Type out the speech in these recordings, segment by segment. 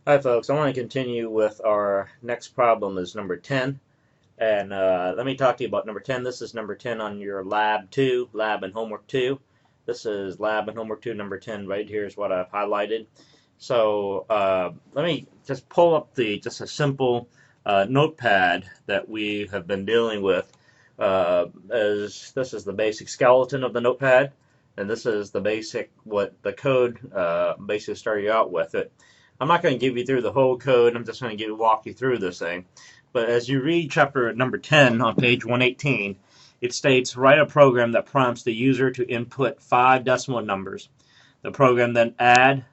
Hi folks, I want to continue with our next problem is number 10. And let me talk to you about number 10. This is number 10 on your lab 2, lab and homework 2. This is lab and homework 2, number 10 right here is what I've highlighted. So let me just pull up just a simple notepad that we have been dealing with. As this is the basic skeleton of the notepad, and this is the basic, what the code basically started you out with it. I'm not going to give you through the whole code. I'm just going to walk you through this thing. But as you read chapter number 10 on page 118, it states, write a program that prompts the user to input 5 decimal numbers. The program then add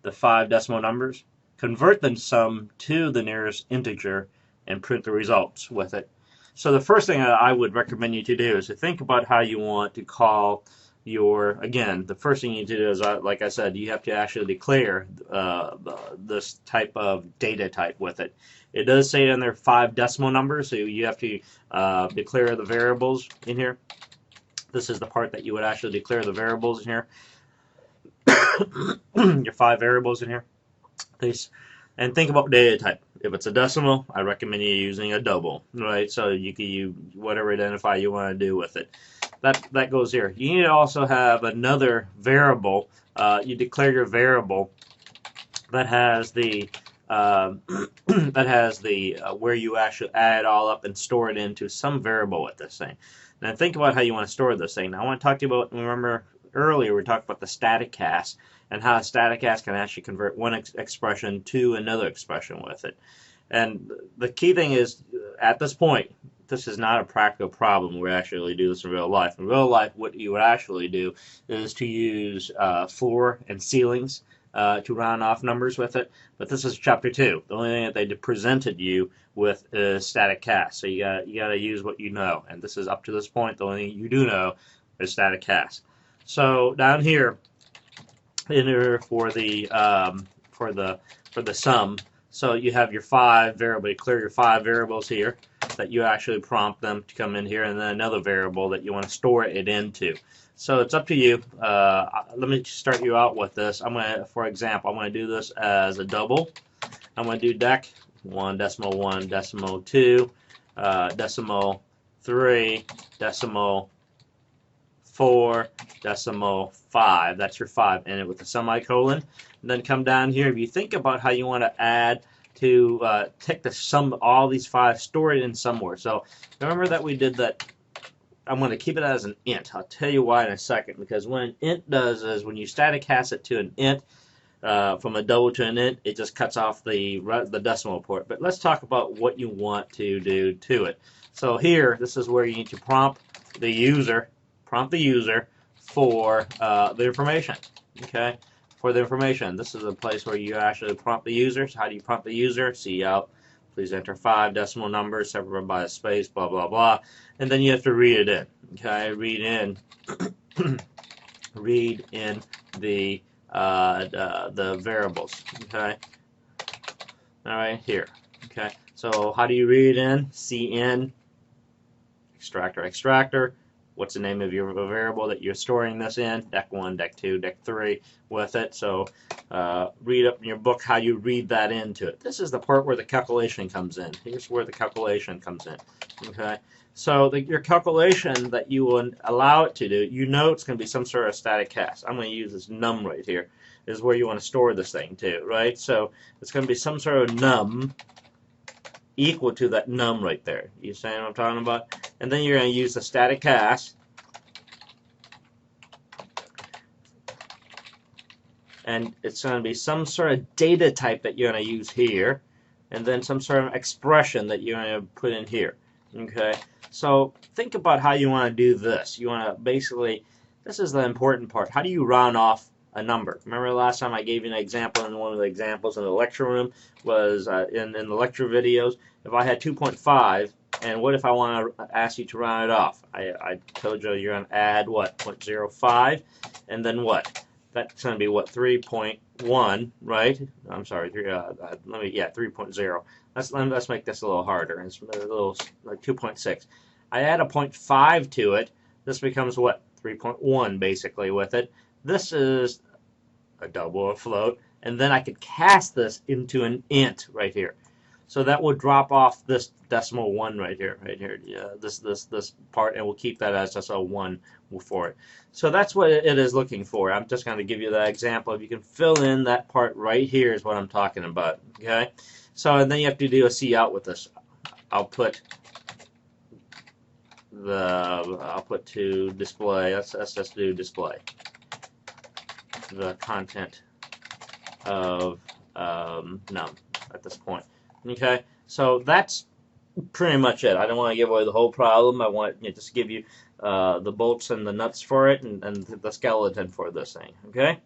the 5 decimal numbers, convert the sum to the nearest integer, and print the results with it. So the first thing I would recommend you to do is to think about how you want to call again, the first thing you need to do is, like I said, you have to actually declare this type of data type with it. It does say in there 5 decimal numbers, so you have to declare the variables in here. This is the part that you would actually declare the variables in here. Your 5 variables in here. Please. And think about data type. If it's a decimal, I recommend you using a double, right? So you can use whatever identifier you want to do with it. That goes here. You need to also have another variable. You declare your variable that has the where you actually add it all up and store it into some variable with this thing. Now think about how you want to store this thing. Now I want to talk to you about, remember earlier we talked about the static cast and how a static cast can actually convert one expression to another expression with it. And the key thing is, at this point, this is not a practical problem. We actually do this in real life. In real life, what you would actually do is to use floor and ceilings to round off numbers with it. But this is chapter 2. The only thing that they presented you with is static cast. So you got to use what you know. And this is up to this point, the only thing you do know is static cast. So down here, in here for the sum. So you have your 5 variable. You clear your 5 variables here that you actually prompt them to come in here, and then another variable that you want to store it into. So it's up to you. Let me start you out with this. For example, I'm going to do this as a double. I'm going to do dec 1 decimal 1 decimal 2 decimal 3 decimal 4 decimal 5. That's your 5. End it with a semicolon. And then come down here. If you think about how you want to add to take the sum of all these 5, store it in somewhere. So remember that we did that. I'm going to keep it as an int. I'll tell you why in a second. Because what an int does is when you static cast it to an int, from a double to an int, it just cuts off the decimal port. But let's talk about what you want to do to it. So here, this is where you need to prompt the user for the information. Okay, for the information. This is a place where you actually prompt the user. So how do you prompt the user? Cout, please enter 5 decimal numbers separated by a space, blah blah blah, and then you have to read it in. Okay, read in the variables. Okay, all right here. Okay, so how do you read it in? Cin extractor. What's the name of your variable that you're storing this in? Dec1, Dec2, Dec3 with it. So read up in your book how you read that into it. This is the part where the calculation comes in. Here's where the calculation comes in. Okay. So your calculation that you will allow it to do, you know it's going to be some sort of static cast. I'm going to use this num right here. This is where you want to store this thing to, right? So it's going to be some sort of num equal to that num right there. You understand what I'm talking about? And then you're going to use the static cast. And it's going to be some sort of data type that you're going to use here. And then some sort of expression that you're going to put in here. Okay? So think about how you want to do this. You want to basically, this is the important part. How do you round off a number? Remember last time I gave you an example, and one of the examples in the lecture room was in the lecture videos. If I had 2.5, and what if I want to ask you to round it off? I told you you're going to add what? 0.05, and then what? That's going to be what? 3.1, right? I'm sorry, 3.0. Let's make this a little harder. It's a little like 2.6. I add a 0.5 to it. This becomes what? 3.1 basically with it. This is a double or float, and then I could cast this into an int right here. So that would drop off this decimal 1 right here, yeah, this part, and we'll keep that as just a 1 for it. So that's what it is looking for. I'm just going to give you that example. If you can fill in that part right here is what I'm talking about. Okay. So and then you have to do a cout with this. I'll put to display. Let's just do display the content of num at this point. Okay, so that's pretty much it. I don't want to give away the whole problem. I want to just give you the bolts and the nuts for it, and the skeleton for this thing. Okay.